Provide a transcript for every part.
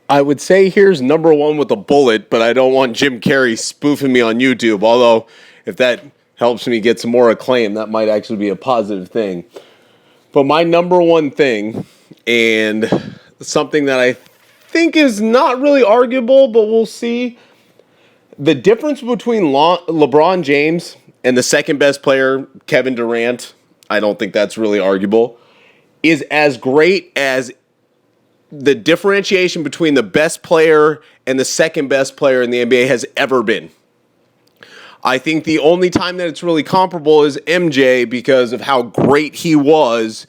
I would say here's number one with a bullet, but I don't want Jim Carrey spoofing me on YouTube. Although, if that helps me get some more acclaim, that might actually be a positive thing. But my number one thing, and something that I think is not really arguable, but we'll see, the difference between LeBron James and the second best player, Kevin Durant, I don't think that's really arguable, is as great as the differentiation between the best player and the second best player in the NBA has ever been. I think the only time that it's really comparable is MJ because of how great he was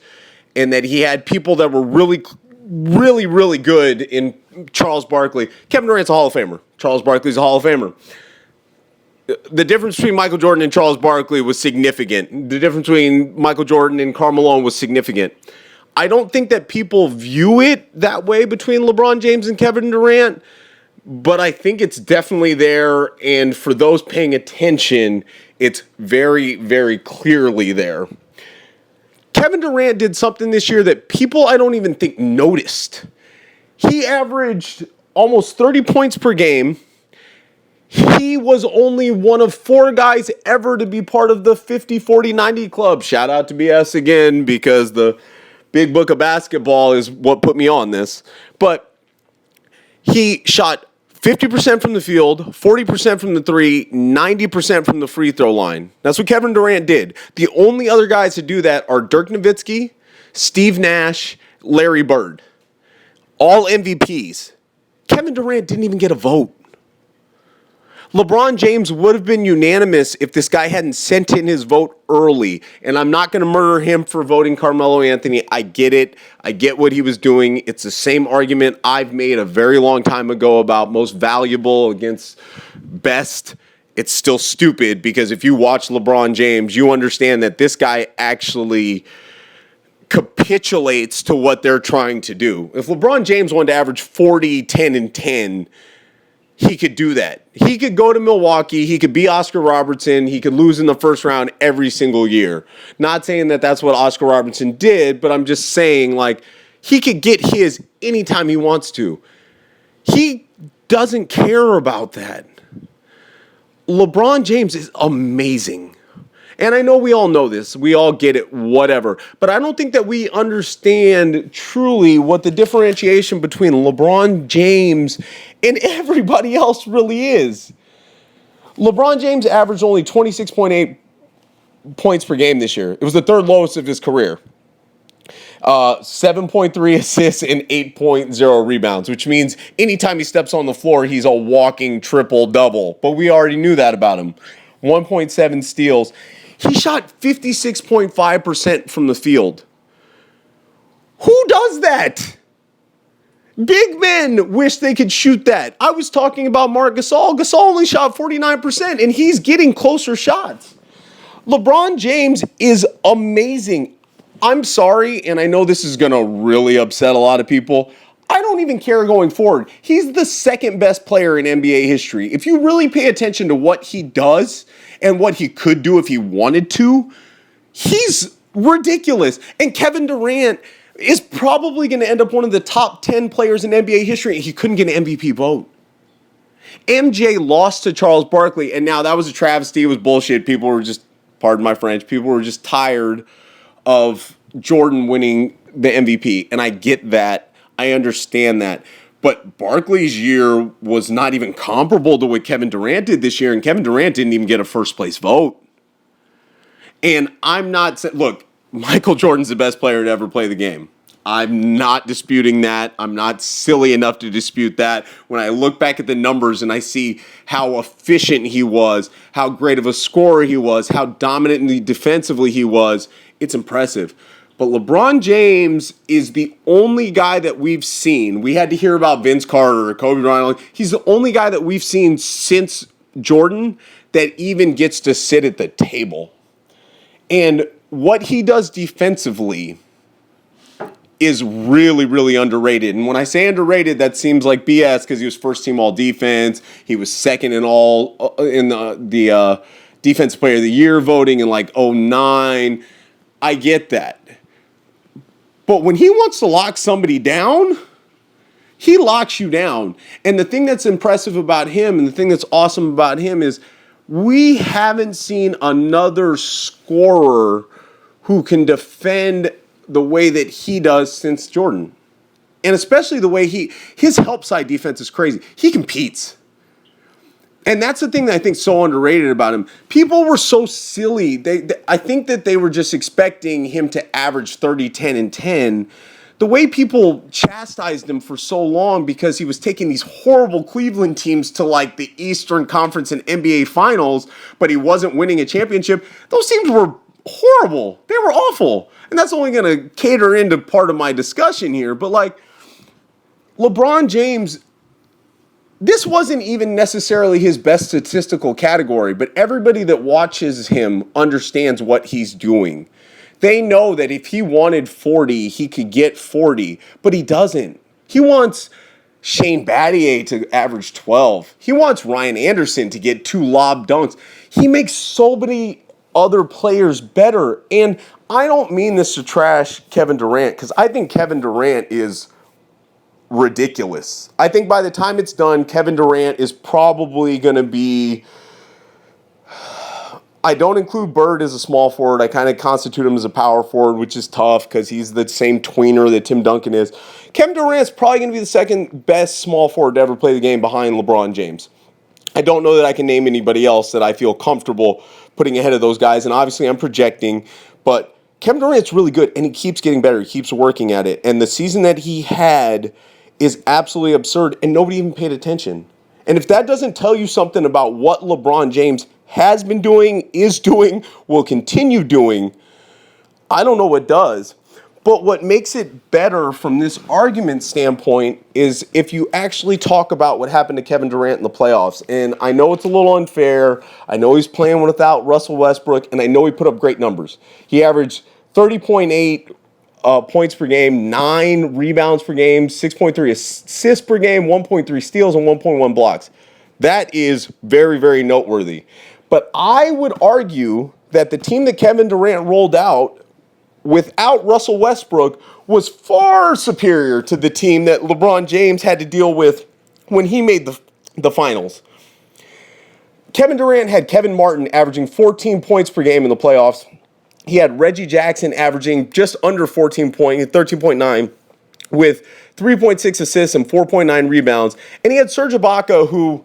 and that he had people that were really, really, really good in Charles Barkley. Kevin Durant's a Hall of Famer. Charles Barkley's a Hall of Famer. The difference between Michael Jordan and Charles Barkley was significant. The difference between Michael Jordan and Karl Malone was significant. I don't think that people view it that way between LeBron James and Kevin Durant, but I think it's definitely there, and for those paying attention, it's very, very clearly there. Kevin Durant did something this year that people I don't even think noticed. He averaged almost 30 points per game. He was only one of 4 guys ever to be part of the 50-40-90 club. Shout out to BS again, because the Big Book of Basketball is what put me on this. But he shot 50% from the field, 40% from the three, 90% from the free throw line. That's what Kevin Durant did. The only other guys to do that are Dirk Nowitzki, Steve Nash, Larry Bird. All MVPs. Kevin Durant didn't even get a vote. LeBron James would have been unanimous if this guy hadn't sent in his vote early. And I'm not going to murder him for voting Carmelo Anthony. I get it. I get what he was doing. It's the same argument I've made a very long time ago about most valuable against best. It's still stupid because if you watch LeBron James, you understand that this guy actually capitulates to what they're trying to do. If LeBron James wanted to average 40, 10, and 10, he could do that. He could go to Milwaukee. He could be Oscar Robertson. He could lose in the first round every single year. Not saying that that's what Oscar Robertson did, but I'm just saying, like, he could get his anytime he wants to. He doesn't care about that. LeBron James is amazing. And I know we all know this. We all get it, whatever. But I don't think that we understand truly what the differentiation between LeBron James and everybody else really is. LeBron James averaged only 26.8 points per game this year. It was the third lowest of his career. 7.3 assists and 8.0 rebounds, which means anytime he steps on the floor, he's a walking triple-double. But we already knew that about him. 1.7 steals. He shot 56.5% from the field. Who does that? Big men wish they could shoot that. I was talking about Marc Gasol. Gasol only shot 49%, and he's getting closer shots. LeBron James is amazing. I'm sorry, and I know this is going to really upset a lot of people. I don't even care going forward. He's the second best player in NBA history. If you really pay attention to what he does and what he could do if he wanted to, he's ridiculous. And Kevin Durant is probably going to end up one of the top 10 players in NBA history, and he couldn't get an MVP vote. MJ lost to Charles Barkley, and now that was a travesty. It was bullshit. People were just, pardon my French, people were just tired of Jordan winning the MVP, and I get that. I understand that. But Barkley's year was not even comparable to what Kevin Durant did this year, and Kevin Durant didn't even get a first-place vote. And I'm not saying, look, Michael Jordan's the best player to ever play the game. I'm not disputing that. I'm not silly enough to dispute that. When I look back at the numbers and I see how efficient he was, how great of a scorer he was, how dominantly defensively he was, it's impressive. But LeBron James is the only guy that we've seen. We had to hear about Vince Carter or Kobe Bryant. He's the only guy that we've seen since Jordan that even gets to sit at the table. And what he does defensively is really, really underrated. And when I say underrated, that seems like BS because he was first team all defense. He was second in all in the defensive player of the year voting in like 2009. I get that. But when he wants to lock somebody down, he locks you down. And the thing that's impressive about him and the thing that's awesome about him is we haven't seen another scorer who can defend the way that he does since Jordan. And especially the way his help side defense is crazy. He competes. And that's the thing that I think is so underrated about him. People were so silly. I think that they were just expecting him to average 30, 10, and 10. The way people chastised him for so long because he was taking these horrible Cleveland teams to like the Eastern Conference and NBA Finals, but he wasn't winning a championship. Those teams were horrible. They were awful. And that's only going to cater into part of my discussion here. But like LeBron James, this wasn't even necessarily his best statistical category, but everybody that watches him understands what he's doing. They know that if he wanted 40, he could get 40, but he doesn't. He wants Shane Battier to average 12. He wants Ryan Anderson to get 2 lob dunks. He makes so many other players better. And I don't mean this to trash Kevin Durant, because I think Kevin Durant is ridiculous. I think by the time it's done, Kevin Durant is probably going to be... I don't include Bird as a small forward. I kind of constitute him as a power forward, which is tough because he's the same tweener that Tim Duncan is. Kevin Durant's probably going to be the second best small forward to ever play the game behind LeBron James. I don't know that I can name anybody else that I feel comfortable putting ahead of those guys, and obviously I'm projecting, but Kevin Durant's really good, and he keeps getting better. He keeps working at it, and the season that he had is absolutely absurd, and nobody even paid attention. And if that doesn't tell you something about what LeBron James has been doing, is doing, will continue doing, I don't know what does. But what makes it better from this argument standpoint is if you actually talk about what happened to Kevin Durant in the playoffs. And I know it's a little unfair. I know he's playing without Russell Westbrook, and I know he put up great numbers. He averaged 30.8 points per game, 9 rebounds per game, 6.3 assists per game, 1.3 steals, and 1.1 blocks. That is very, very noteworthy. But I would argue that the team that Kevin Durant rolled out without Russell Westbrook was far superior to the team that LeBron James had to deal with when he made the finals. Kevin Durant had Kevin Martin averaging 14 points per game in the playoffs. He had Reggie Jackson averaging just under 14 points, 13.9, with 3.6 assists and 4.9 rebounds. And he had Serge Ibaka, who...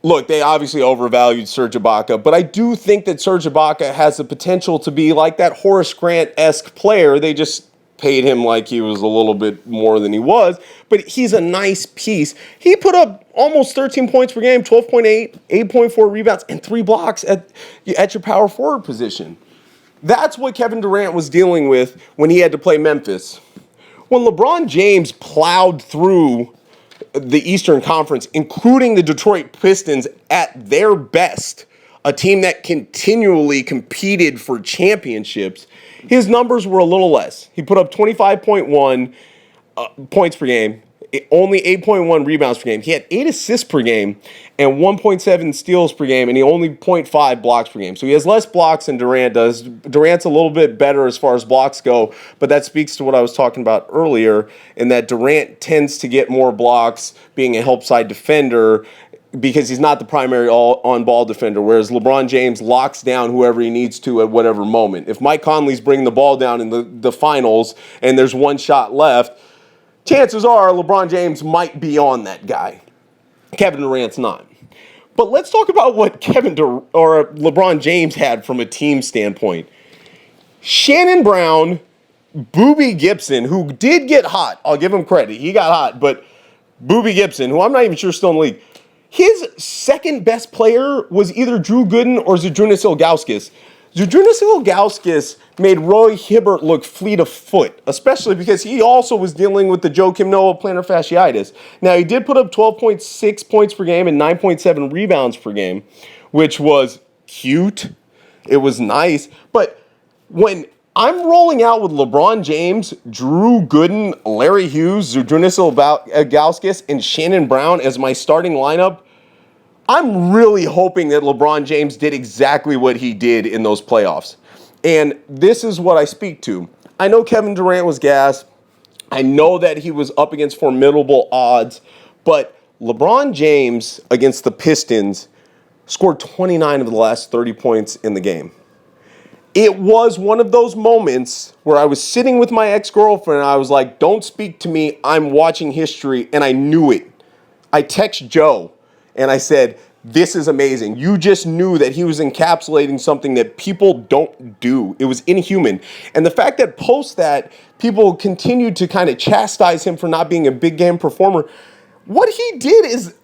Look, they obviously overvalued Serge Ibaka, but I do think that Serge Ibaka has the potential to be like that Horace Grant-esque player. They just paid him like he was a little bit more than he was, but he's a nice piece. He put up almost 13 points per game, 12.8, 8.4 rebounds, and 3 blocks at your power forward position. That's what Kevin Durant was dealing with when he had to play Memphis. When LeBron James plowed through the Eastern Conference, including the Detroit Pistons at their best, a team that continually competed for championships, his numbers were a little less. He put up 25.1 points per game, only 8.1 rebounds per game. He had 8 assists per game and 1.7 steals per game, and he only 0.5 blocks per game. So he has less blocks than Durant does. Durant's a little bit better as far as blocks go, but that speaks to what I was talking about earlier, in that Durant tends to get more blocks being a help side defender because he's not the primary on-ball defender, whereas LeBron James locks down whoever he needs to at whatever moment. If Mike Conley's bringing the ball down in the finals and there's one shot left, chances are LeBron James might be on that guy. Kevin Durant's not. But let's talk about what LeBron James had from a team standpoint. Shannon Brown, Boobie Gibson, who did get hot. I'll give him credit. He got hot. But Boobie Gibson, who I'm not even sure is still in the league, his second best player was either Drew Gooden or Zydrunas Ilgauskas. Zydrunas Ilgauskas made Roy Hibbert look fleet of foot, especially because he also was dealing with the Joakim Noah plantar fasciitis. Now, he did put up 12.6 points per game and 9.7 rebounds per game, which was cute. It was nice. But when I'm rolling out with LeBron James, Drew Gooden, Larry Hughes, Zydrunas Ilgauskas, and Shannon Brown as my starting lineup, I'm really hoping that LeBron James did exactly what he did in those playoffs. And this is what I speak to. I know Kevin Durant was gassed. I know that he was up against formidable odds, but LeBron James against the Pistons scored 29 of the last 30 points in the game. It was one of those moments where I was sitting with my ex-girlfriend and I was like, don't speak to me, I'm watching history, and I knew it. I text Joe and I said, this is amazing. You just knew that he was encapsulating something that people don't do. It was inhuman. And the fact that post that, people continued to kind of chastise him for not being a big game performer. What he did is,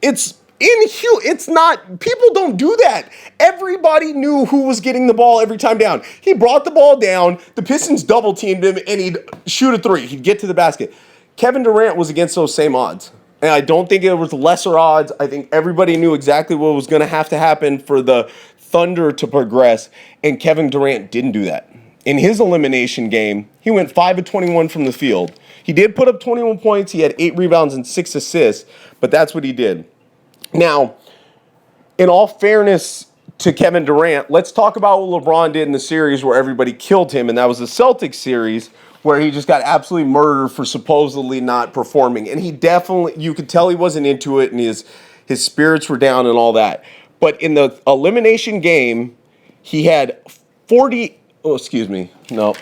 it's inhuman. It's not, people don't do that. Everybody knew who was getting the ball every time down. He brought the ball down, the Pistons double teamed him, and he'd shoot a three. He'd get to the basket. Kevin Durant was against those same odds. And I don't think it was lesser odds. I think everybody knew exactly what was going to have to happen for the Thunder to progress, and Kevin Durant didn't do that. In his elimination game, he went 5 of 21 from the field. He did put up 21 points. He had 8 rebounds and 6 assists, but that's what he did. Now, in all fairness to Kevin Durant, let's talk about what LeBron did in the series where everybody killed him, and that was the Celtics series, where he just got absolutely murdered for supposedly not performing. And he definitely, you could tell he wasn't into it, and his spirits were down and all that. But in the elimination game, he had 40, oh, excuse me, no,